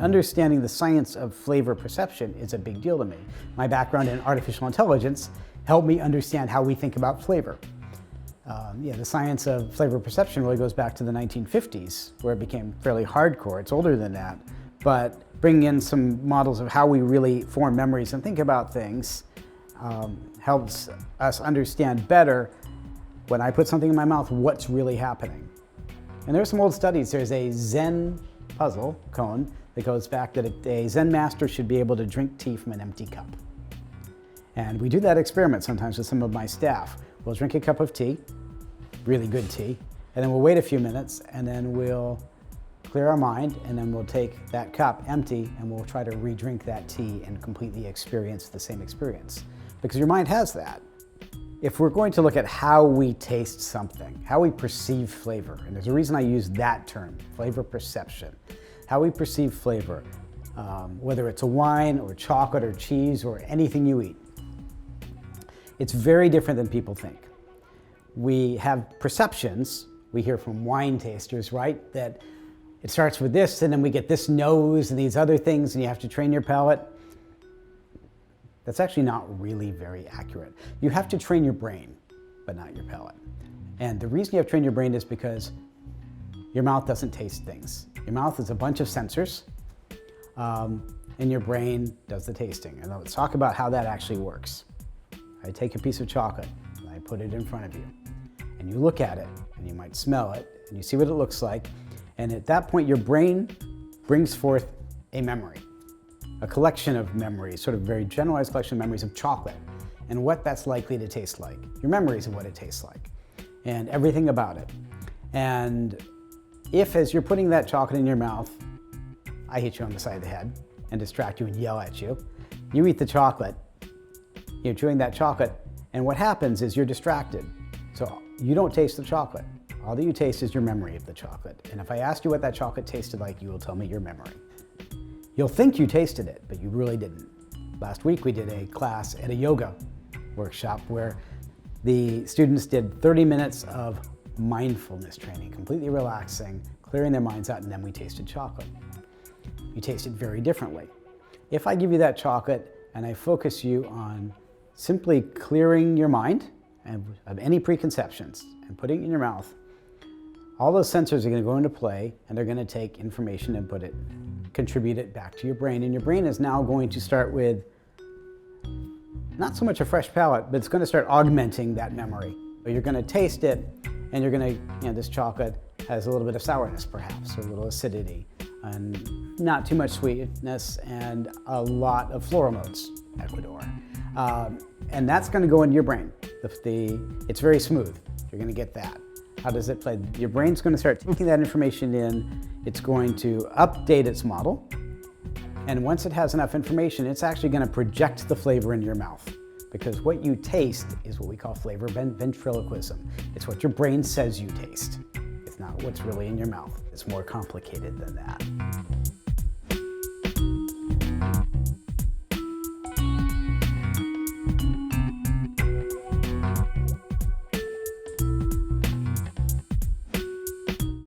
Understanding the science of flavor perception is a big deal to me. My background in artificial intelligence helped me understand how we think about flavor. The science of flavor perception really goes back to the 1950s, where it became fairly hardcore. It's older than that, but bringing in some models of how we really form memories and think about things helps us understand better, when I put something in my mouth, what's really happening. And there's some old studies. There's a Zen puzzle cone that goes back that a Zen master should be able to drink tea from an empty cup. And we do that experiment sometimes with some of my staff. We'll drink a cup of tea, really good tea, and then we'll wait a few minutes, and then we'll clear our mind, and then we'll take that cup empty, and we'll try to re-drink that tea and completely experience the same experience. Because your mind has that. If we're going to look at how we taste something, how we perceive flavor, and there's a reason I use that term, flavor perception, how we perceive flavor, whether it's a wine or chocolate or cheese or anything you eat, it's very different than people think. We have perceptions, we hear from wine tasters, right, that it starts with this and then we get this nose and these other things and you have to train your palate. That's actually not really very accurate. You have to train your brain, but not your palate. And the reason you have to train your brain is because your mouth doesn't taste things. Your mouth is a bunch of sensors, and your brain does the tasting. And let's talk about how that actually works. I take a piece of chocolate and I put it in front of you, and you look at it, and you might smell it, and you see what it looks like, and at that point your brain brings forth a memory. A collection of memories, sort of very generalized collection of memories of chocolate and what that's likely to taste like. Your memories of what it tastes like and everything about it. And if, as you're putting that chocolate in your mouth, I hit you on the side of the head and distract you and yell at you, you eat the chocolate, you're chewing that chocolate, and what happens is you're distracted. So you don't taste the chocolate. All that you taste is your memory of the chocolate. And if I asked you what that chocolate tasted like, you will tell me your memory. You'll think you tasted it, but you really didn't. Last week we did a class at a yoga workshop where the students did 30 minutes of mindfulness training, completely relaxing, clearing their minds out, and then we tasted chocolate. You taste it very differently. If I give you that chocolate and I focus you on simply clearing your mind of any preconceptions and putting it in your mouth, all those sensors are going to go into play, and they're going to take information and contribute it back to your brain. And your brain is now going to start with not so much a fresh palate, but it's going to start augmenting that memory. But you're going to taste it, and you're going to, this chocolate has a little bit of sourness perhaps, or a little acidity, and not too much sweetness, and a lot of floral notes, Ecuador. And that's going to go into your brain. It's very smooth. You're going to get that. How does it play? Your brain's going to start taking that information in. It's going to update its model. And once it has enough information, it's actually going to project the flavor into your mouth. Because what you taste is what we call flavor ventriloquism. It's what your brain says you taste. It's not what's really in your mouth. It's more complicated than that.